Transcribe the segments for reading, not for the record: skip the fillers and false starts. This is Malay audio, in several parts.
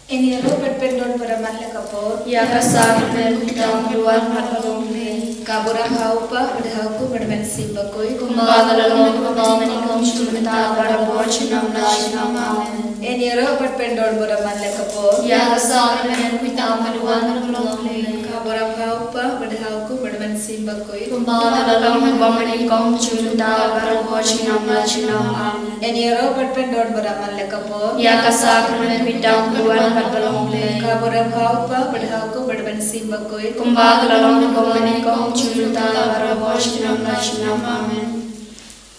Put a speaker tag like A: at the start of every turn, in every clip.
A: Ini Robert pendon beramal lekapor.
B: Ya kasar men kita keluar matolong ni.
A: Kaburang haupa berdahku berben sibakoi.
B: Kumbaga lalong kumbaga menikam cumita para borchinam lajinam amen.
A: Ini Robert pendon beramal lekapor.
B: Ya kasar men kita keluar matolong ni.
A: Kaburang haupa berdahku berben sibakoi.
B: Kumbaga lalong kumbaga menikam cumita para borchinam lajinam amen.
A: Ini Robert pendon beramal lekapor.
B: Ya kasar men kita keluar matolong ni.
A: Kaburang haupa berdahku berben sibakoi.
B: Kumbaga lalong kumbaga menikam cumita para borchinam lajinam amen.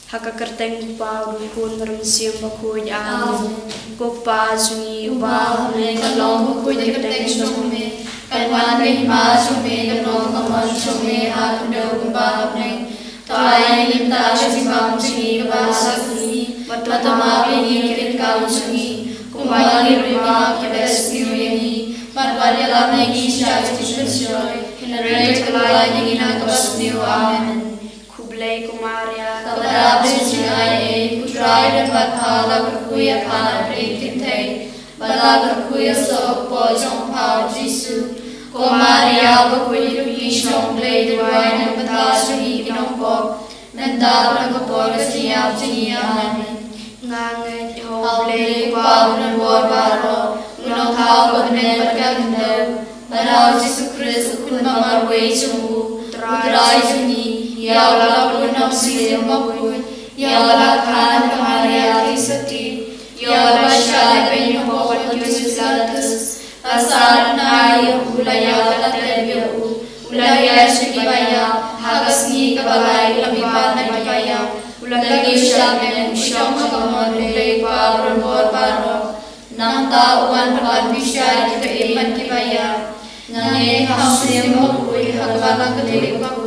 B: Hakakerteng pa rukun merusiam bakuy amen. Kupa jungi uba me kalong bakuy kerteng jume. Kanwan me hima jume kanong kaman jume hatudo kumba me. Toai limta shimam jungi kabasakuni. Matama pingi kirkau jungi. Kumba rima kebesniu yehi. Matwari alam negi syajati syurjoy. Hinare kalai negi na kabasniu amen. Kublai kumaria kabra brinjai putrai dan bakhala berkuya kana brintintai bala berkuya so pojong pau jisu kumaria berkuya yishong blai dwai dan batasu hinong pop nanda berkapor siap amen ngangai ho blai pau dan barbaro unong hau benen berkandau barau jisu Kristus kun mamar wei jumbu trai juni Ya Allah punam sirim mapun, Ya Allah kan kemaria tisati, Ya Allah syalai penyuh bawa Yesus latus, asal naya ulaya kalatebiu, ulaya syikibaya, hagasni kabalai labipan nagibaya, ulagi syalai usyong kapaman ulay pabron borbaro, nang tauan papan bisyay kaiman kibaya, ngane hausim mapun hagbalang katilik mapun.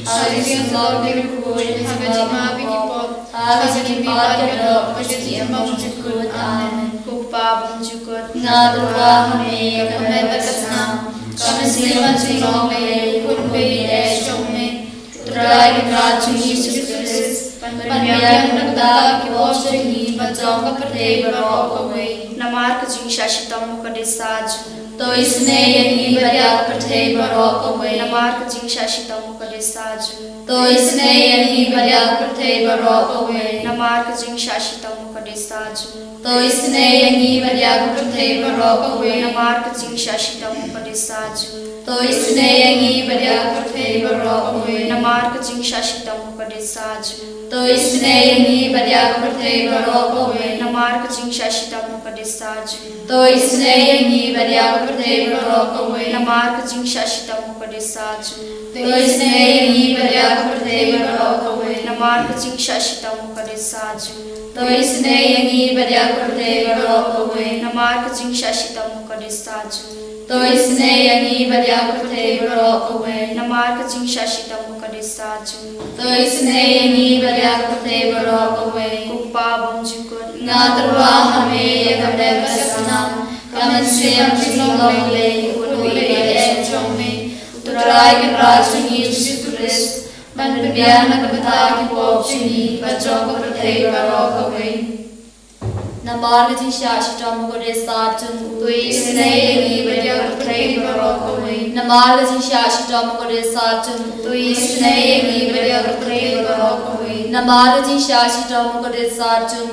B: Aris Lord Dirukul, Hagajima Bigipot, Hagajima Kado, Pajati Amamjukut, Amen. Kupa Bumjukut, Nadurwa Hame, Kame Batasna, Kame Sliman Silong Lay, Kunpe Shome, Trai Raju Jesus Christ, Panbiyan Nagda, Kiwashani, Bajong Kapate, Barok away, Namar Kajing Shashitam Mukadesaj. तो इसने यही बरियात पठे बरोक हुए नमार कजिंग शाशिता मुकदे साजु तो इसने यही बरियात पठे बरोक हुए नमार कजिंग शाशिता मुकदे साजु तो इसने यही बरियात पठे बरोक हुए नमार कजिंग शाशिता मुकदे साजु तो इसने यही बरियात पठे बरोक हुए नमार कजिंग शाशिता मुकदे साजु तो इसने यही बरियात पठे बरोक हुए नमार कजिंग शाशिता मुकदे साजु तो इसने यही बरियात पठे बरोक हुए नमार कजिंग शाशिता मुकदे साजु तो इसने यही बरियात पठे बरोक हुए नमार कजिंग शाशिता मुकदे साजु तो इसने यही बरियात पठे बरोक हुए नमार कजिंग शाशिता मुकदे साजु तो इसने यही बरियात पठे बरोक हुए नमार कजिंग शाशिता मुकदे साजु तो इसने यही बरियात पठे बरोक हुए कुपा बंजुकुत नादरवा हमें यगडे बसना कमन से अमचिलों ले उनुले एचोमे उतराय के राज यीशु क्रिस्त बन बियान कबता की पोचनी बच्चों को प्रथे बरोक हुए नमार जी शाशिता मुकदे साजु तो इसने यही बरियात पठे बरोक हुए नमार जी शाशिता मुकदे साजु तो इसने यही बरियात पठे बरोक हुए नमार जी शाशिता मुकदे साजु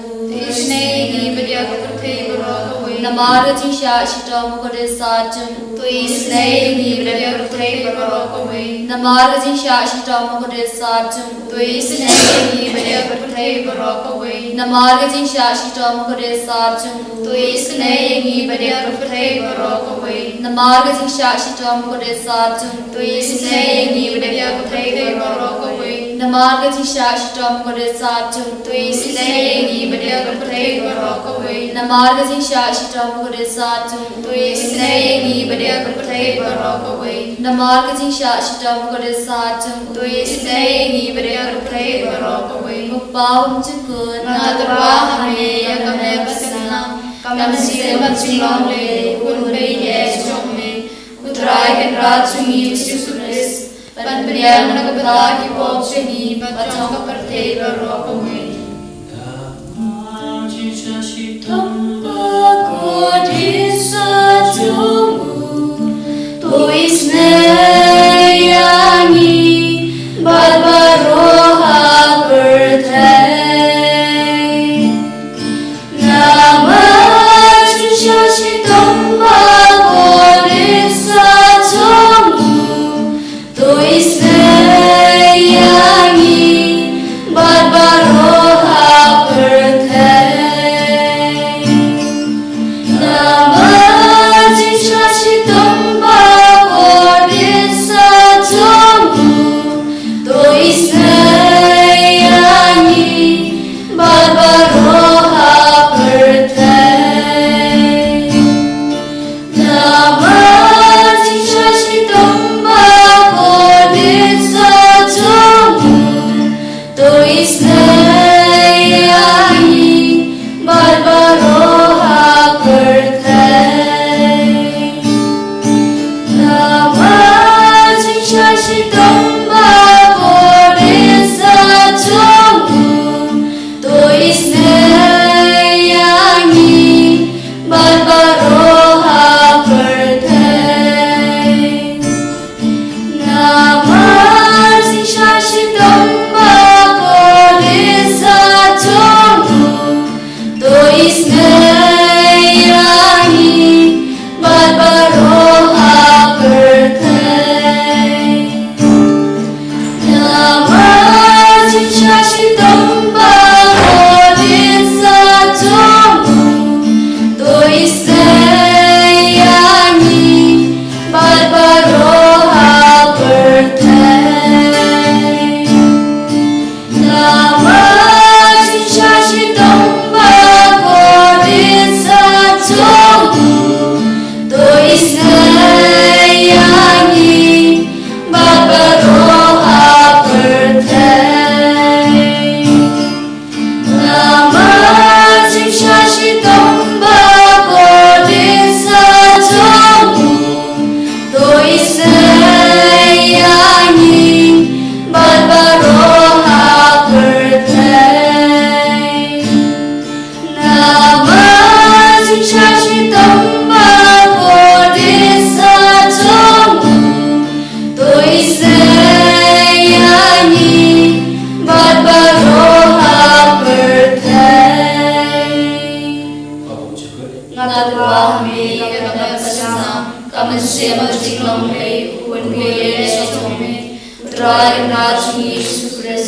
B: इसने यही बरियात पठे बरोक हुए नमार जी शाशिता मुकदे साजु तो इसने यही बरियात पठे बरोक हुए नमार जी शाशिता मुकदे साजु तो इसने यही बरियात पठे बरोक हुए नमार जी शाशिता मुकदे साजु तो इसने यही बरियात पठे बरोक हुए नमार जी शाशिता मुकदे साजु तो इसने यही बरियात पठे बरोक हुए नमार जी शाशिता मुकदे साजु तो इसने यही बरियात पठे बरोक हुए नमार जी शाशिता मुकदे साजु तो इसने यही बरियात पठे बरोक हुए नमार जी शाशिता मुकदे साजु तो इसने यही बरियात पठे बरोक हुए पावम जुकुत नादरवा हमें यगमे बसना कमन से बचिलों ले कुनबे येशोमे उतराय के राजु यीशु क्रिस्त बन बियान कबता की पोचनी बच्चों का प्रथे बरोक हुए Jesus, she tumba, God is isneyangi barbaroha birthday nama shashitam bagodisa tomu to isneyangi barbaroha birthday nama shashitam bagodisa tomu to isneyangi barbaroha birthday nama shashitam bagodisa tomu to isneyangi barbaroha birthday nama shashitam bagodisa tomu to isneyangi barbaroha birthday nama shashitam bagodisa tomu to isneyangi barbaroha birthday nama shashitam bagodisa tomu to isneyangi barbaroha birthday nama shashitam bagodisa tomu to isneyangi barbaroha birthday nama shashitam bagodisa tomu to isneyangi barbaroha birthday nama shashitam bagodisa tomu to isneyangi barbaroha birthday Ngatawahmi Kakasam Kamasema Jiklomhe Unbele Sotome Utrai Rajmi Sukres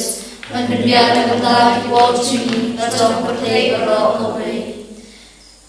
B: Manbiata Kata Wachimi Natapate Rokawe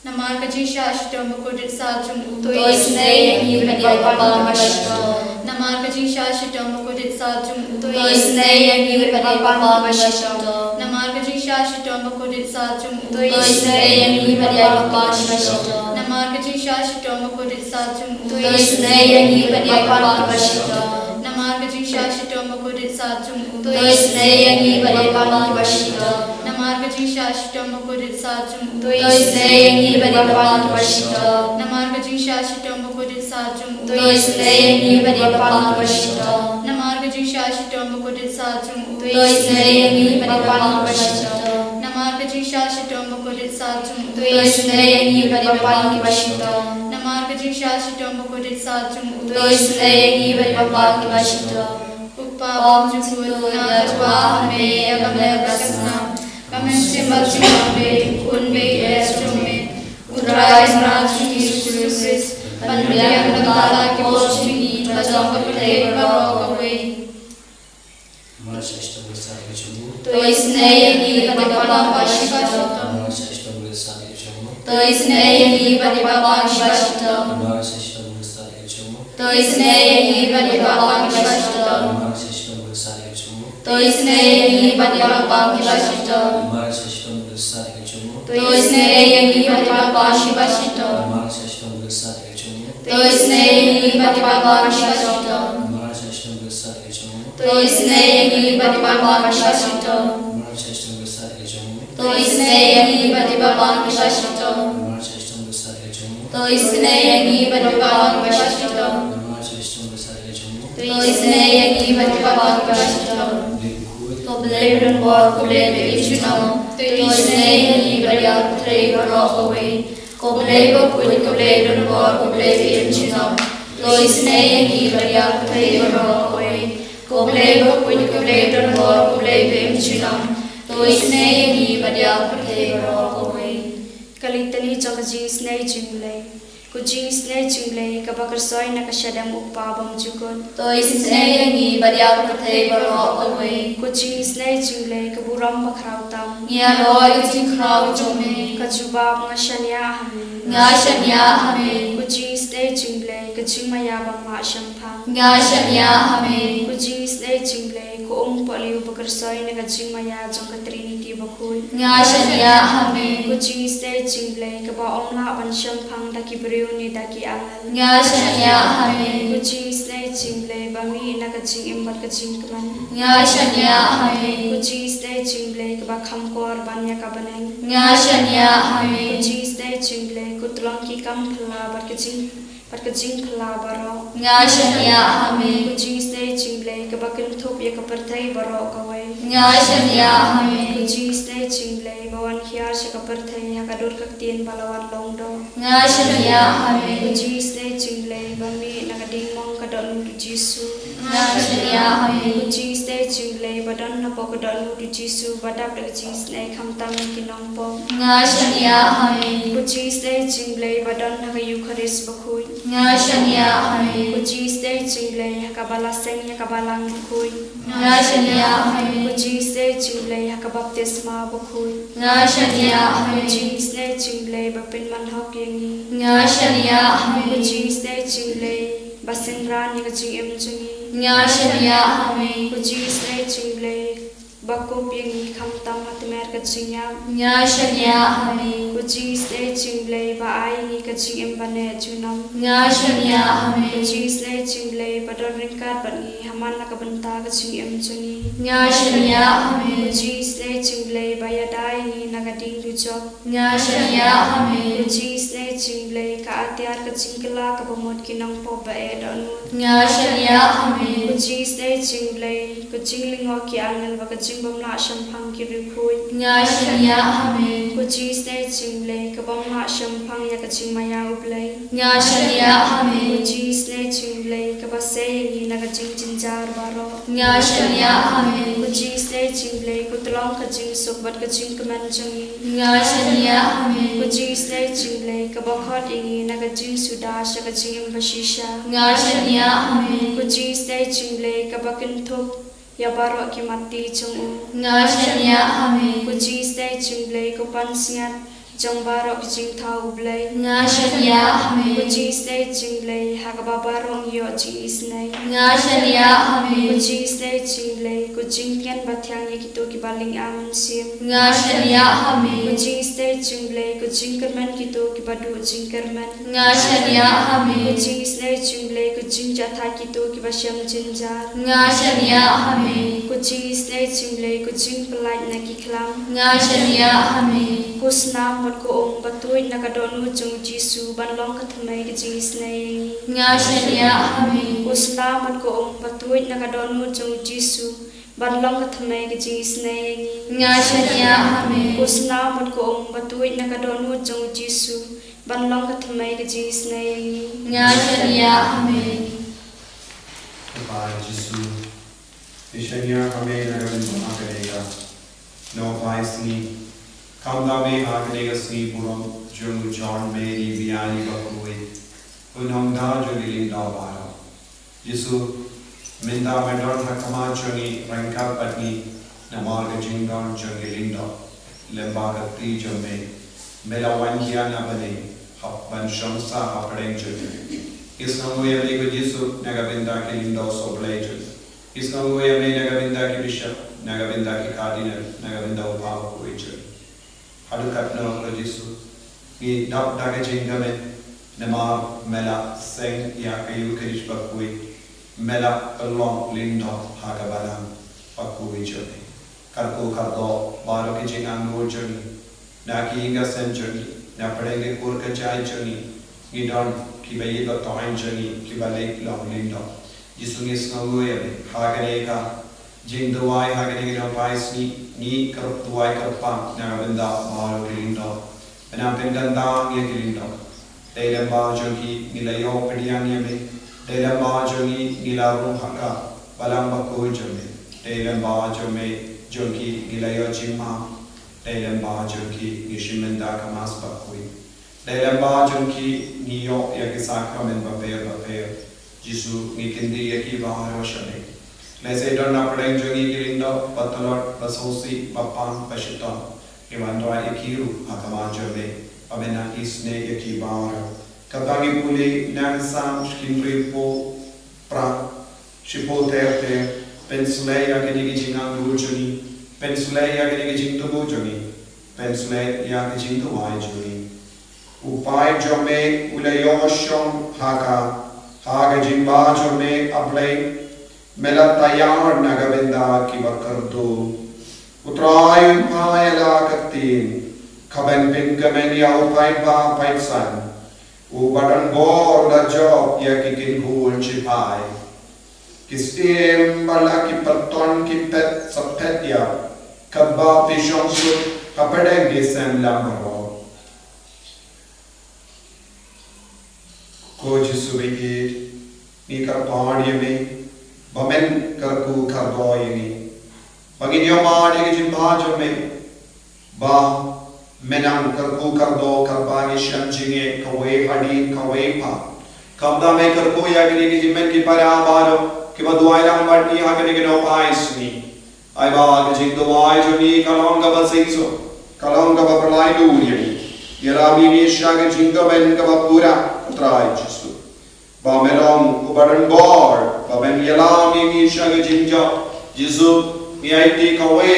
A: Namarkaji shashitam bagodit sajum
B: to isneyangi barbaroha birthday
A: Namarkaji shashitam bagodit sajum
B: to isneyangi barbaroha birthday
A: Namarkaji shashitam bagodit sajum
B: to isneyangi barbaroha birthday
A: Namarkaji shashitam bagodit sajum
B: to isneyangi barbaroha birthday
A: Namarkaji shashitam bagodit sajum
B: to isneyangi barbaroha birthday
A: Namarkaji shashitam bagodit sajum
B: to isneyangi barbaroha birthday
A: Namarkaji shashitam bagodit sajum
B: to isneyangi barbaroha birthday
A: Namarkaji shashitam bagodit sajum
B: to isneyangi barbaroha birthday
A: Namarkaji shashitam bagodit sajum
B: to isneyangi barbaroha birthday
A: Namarkaji shashitam bagodit sajum
B: to isneyangi barbaroha birthday
A: Upam jukul natwahme akamekasnam Kamensima chimame unbe estrume Utrai Rajmi Sukres Panbiang Nagala Kibochimi Najambate Rokawe
B: to isneyangi barbaroha birthday to isneyangi barbaroha birthday to isneyangi barbaroha birthday to isneyangi barbaroha birthday to isneyangi barbaroha birthday to isneyangi barbaroha birthday to isneyangi barbaroha birthday to isneyangi barbaroha birthday to isneyangi barbaroha birthday to isneyangi barbaroha birthday to believe war kulele ichunam to isneyangi barbaroha birthday ko believe war kulele ichunam
A: तो इसने की बरिया थे बरो कोई कोबले कोई कोबले डर बोर कोबले बेम चिनम तो इसने की बरिया थे बरो कोई
B: Kalitani jangji snai jingle kuji snai jingle kabakar soy na kashadam upabam jukun
A: तो इसने की बरिया थे बरो कोई
B: kuji snai jingle kaburam bakrautam
A: या रोय चिखराव जोमे
B: kachubab ngashanya hame
A: ngashanya हमें
B: kuji snai jingle kachimaya bama shampha
A: ngashanya हमें
B: kuji snai jingle ko paliu bakar soy na kachimaya jangkatrini bakui
A: ngashanya हमें
B: kuji snai jingle kaba omla ban shampang daki briuni daki angal
A: ngashanya हमें
B: kuji snai jingle bami na kaching imbat kaching kaman
A: ngashanya हमें
B: kuji snai jingle kaba khamkor banya kabaneng
A: ngashanya हमें
B: kuji snai jingle kutlong ki kampla bat kaching khla baro
A: ngashanya हमें
B: kuji snai jingle kaba kinthop ya kaparthai baro kawai
A: ngashanya हमें
B: kuji snai jingle bawan khiar se kaparthai ya kadur kaktien balawan longdo
A: ngashanya हमें
B: kuji snai jingle bami na kading mong kadon jisu
A: ngashanya हमें
B: kuji snai jingle badan na po kadon jisu badap de kuji snai khamtam kinong po
A: ngashanya हमें
B: kuji snai jingle badan na kayu kharis bakhui
A: ngashanya हमें
B: kuji snai jingle kabala seng ya kabalang bakhui
A: ngashanya हमें
B: kuji snai jingle kabaptisma bakhui
A: ngashanya हमें
B: kuji snai jingle bapin manhok yengi
A: ngashanya हमें
B: kuji snai jingle basingran ya kaching em chungi
A: ngashanya हमें
B: kuji snai jingle bakop yengi khamtam hatmer kaching ya
A: ngashanya हमें
B: kuji snai jingle ba ai ni kaching em bane chunam
A: ngashanya हमें
B: kuji snai jingle bador ringkat bani haman la kabanta kaching em chungi
A: ngashanya हमें
B: kuji snai jingle ba ya dai ni nagading rujok
A: ngashanya हमें
B: kuji snai jingle ka atyar kaching kala ka bamot kinang po ba e don
A: ngashanya हमें
B: kuji snai jingle kuching lingo ki angal ba kaching bamla shampang ki rikhui
A: ngashanya हमें
B: kuji snai jingle ka bamla shampang ya kaching maya ublai
A: ngashanya हमें
B: kuji snai jingle ka ba se ni na kaching jinjar baro
A: ngashanya हमें
B: kuji snai jingle kutlong kaching sokbat kaching kaman changi
A: ngashanya हमें
B: kuji snai jingle ka ba khot ingi na kaching suda sha kaching em bashisha
A: ngashanya हमें
B: kuji snai jingle ka ba kinthop ya baro ki mati chung
A: ngashanya हमें
B: kuji snai jingle ko pansiat jong baro ki jing thau ublai
A: ngashanya हमें
B: kuji snai jingle ha ka ba baro yo ji snai
A: ngashanya हमें
B: kuji snai jingle ko jing tian ba thyang ye ki to ki baling aman sim
A: ngashanya हमें
B: kuji snai jingle ko jing kerman ki to ki badu jing kerman
A: ngashanya हमें
B: kuji snai jingle ko jing jatha ki to ki ba syam jinjar
A: ngashanya हमें
B: kuji snai jingle ko jing pelai na ki khlam
A: ngashanya हमें
B: kusna mot ko ong batui na kadonu jung jisu ban long ka thamai ki jing snai
A: ngashanya हमें
B: kusna mot ko ong batui na kadonu jung jisu ban long ka thamai ki jing snai
A: ngashanya हमें
B: kusna mot ko ong batui na kadonu jung jisu ban long ka thamai ki jing snai
A: ngashanya हमें
C: Goodbye, Jesus. Ishanya hame nagarin mahakarega. No vaisni. Kamda me hakarega sni puram jung John Mary Vianney bakui. Unamda jugiling dawara. Yesu minda medon hakama jungi ranka patni namarga jingan jugiling daw. Lembaga tri jume. Mela wankia nabane. Hapban shamsa hapadeng jugi. Isnamu yamne ko Yesu nagabinda ki lindo soblejun. Isnamu yamne nagabinda ki bishop, nagabinda ki cardinal, nagabinda upava kuijun. Hadukatna ko Yesu. Ni dap daga jingame namar mela seng ya kayu kirish bakui mela along lindo hagabalam bakuijun. Karko kardo baro ki jingang nurjun. Na ki inga senjun. Na padenge kurka jai juni. Idon ki bayi ba toin jani ki ba lek long lindo Yesu ni sngoye hagane ka jing duai hagane ki pai ni karup duai karpa na benda maro lindo bena pendan da ye lindo dele ba jo ki ni layo pedian ye me dalam bajongi gilarung haka balang baku jome dalam bajome jonki gilayo jima dalam bajonki gishimenda kamas bakui dalam bajonki niyo ya kisakramen baper Jisu ngikindi ya ki bahar washane lese donna pradeng jongi gilindo patolot basosi bapan pashiton Iwandwa ikiru hakama jome amena isne yaki bara kabangi puli nangsam shkindri po pra shipo terte pensle ya gini jingang dujuni pensle ya gini jingtu bujuni pensle ya gini jingtu wajuni upai jome ulayoshom haga jimba jome ablay melatayar nagabenda kibakardo Utrayu payala katin, kaben pin kamen ya upay ba paysan, ubadan bor da job ya kikin hul chipay. Kistim bala ki paton ki pet sapet ya, kabba pishon sut kapedeng gisem lambaro. Kuch subikit, ni karpani me, bamen karku karboy ni. Paginiyo maani ke jimba jome ba menang karku kardo karbani shamjinge kawe hadin kawe pa kamda me karku ya gini ke jimmen ki para baro ki baduai lang barti ha gini ke no paisni ai ba ke jing duai joni kalong ga baseiso kalong ga pralai duri yarabi ni shage jinga ben ga pura trai jisu ba melong ubaran bor ba ben yalami ni shage jinja jisu Niaiti kawe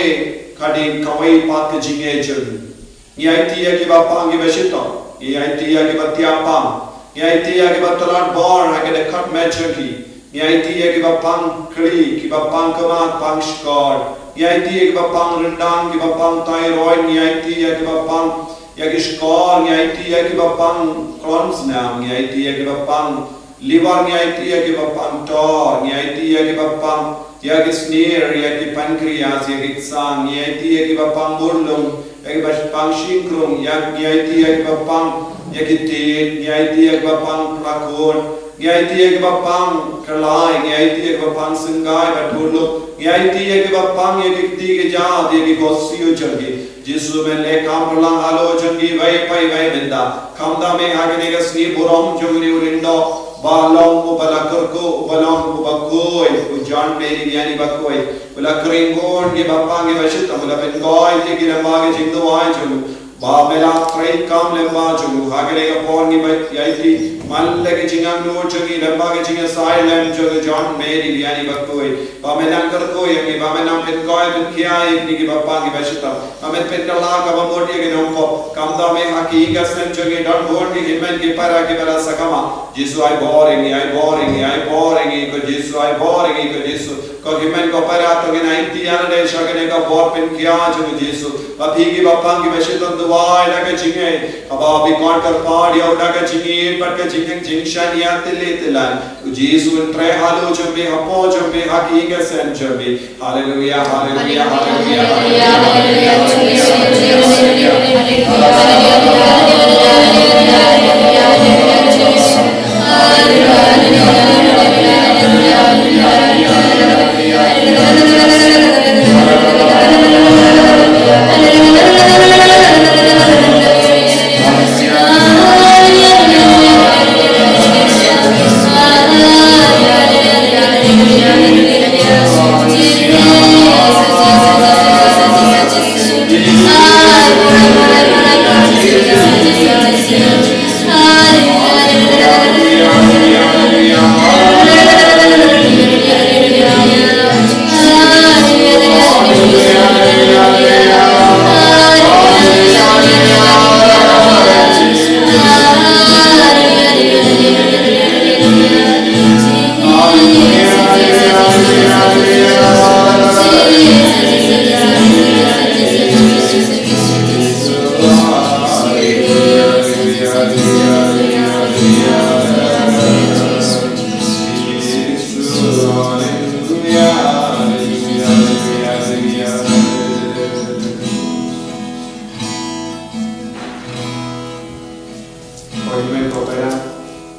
C: kadin kawe pat ke jinge jeng. Niaiti ya ki bapang ki besito. Niaiti ya ki batiapang. Niaiti ya ki batalat bor ha ke dekat mejaki. Niaiti ya ki bapang kri ki bapang kemat pang skor. Niaiti ya ki bapang rendang ki bapang thyroid. Niaiti ya ki bapang ya ki skor. Niaiti ya ki bapang Crohn's nam. Niaiti ya ki bapang liver. Niaiti ya ki bapang tor. Niaiti ya ki bapang ya ki sneer, ya ki pancreas, ya ki sang, ya ki bapang burlum, ya ki bapang shinkrum, ya ki bapang, ya ki tit, ya ki bapang prakon, ya ki bapang kalai, ya ki bapang senggai batuluk, ya ki bapang, ya ki tiga jad, ya ki kosiyo jangi, jisu men le kampulang halo jangi, vai pai vai benda, kamda me agane ka sni buram jungri urindo, balong ubalakurku balong ubakoi ujan meri yani bakoi ulakringon ge bapang ge bashita ulapengoi ge gilamage jingduai julu ba mela trai kam lemba julu hagere ga pon ge bai yaiti malle ge jingang no jagi lemba ge jinga silent julu jan meri yani bakoi ba melang karko ye ba menam pengoi ben kiai ge bapang ge bashita amet pendala ga bamodi ge nompo kamda me haki ga sen jagi dan bon ge himen ge para ge bala sakama Jisu ai boring ko Jisu ai boring ko Jisu ko himen ko para to ge nai ti ana de shagene ka bor pen kya ju Jisu abhi ge bapang ge beshiton duai na ge jinge aba bi counter part ya uda ge jinge par ge jinge jingshan ya tele telan Jisu tre halu jombe hapo jombe haki ge sen jombe hallelujah hallelujah hallelujah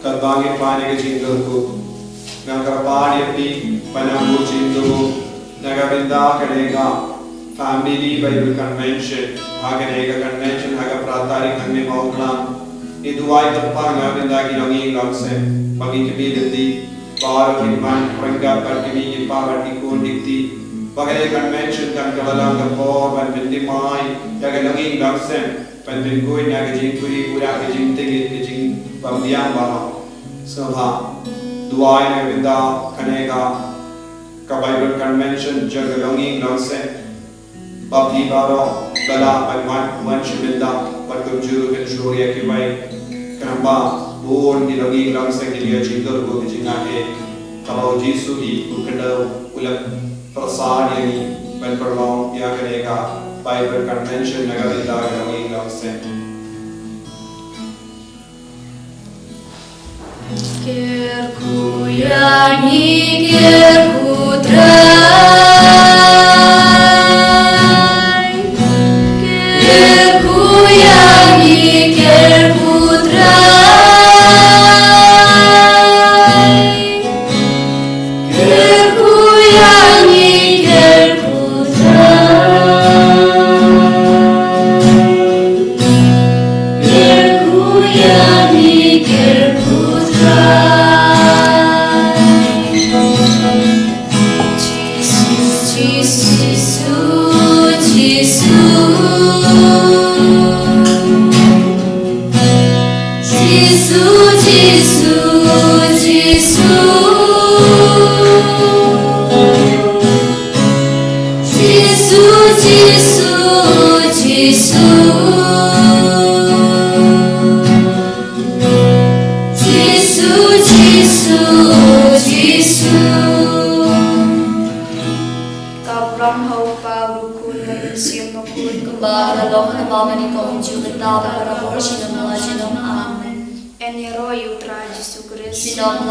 C: Kadbangi pani ke jingle ko di Panambu Chindu Nagabinda Kadega Family Bible Convention Haganega Convention Haga Pratari Kangme Mauklam Iduai Tappa Nagabinda Gilangi Lakse Bagi Kibidati Bar Kiman Panga Partibi Parati Kundikti Bagay Convention Kan Kavalang Kapo Ban Bintimai Yagalangi Lakse Ban Binkuy Nagajing Kuri Pura Kajing Tigit Kajing Bamdiang Baha Sabha Duai Nagabinda Kanega Ka Bible Convention Jagalangi Lakse Babdi Baro Bala Bagman Manshimilda Batkumjuru Kinshuriya Kibai Kanamba Born Gilangi Lakse Gilia Chindor Gojinake Kabau Jisu Hi Ukanda Ulak Prasad Yani Ben Perlong Yakanega Bible Convention Nagabinda Gilangi Lakse
A: Kerku yani kerku trai Kerku yani kerku trai Kerku yani kerku trai Kerku yani kerku Amen.
B: En hero, eu trago Jesus Cristo.
A: Sinong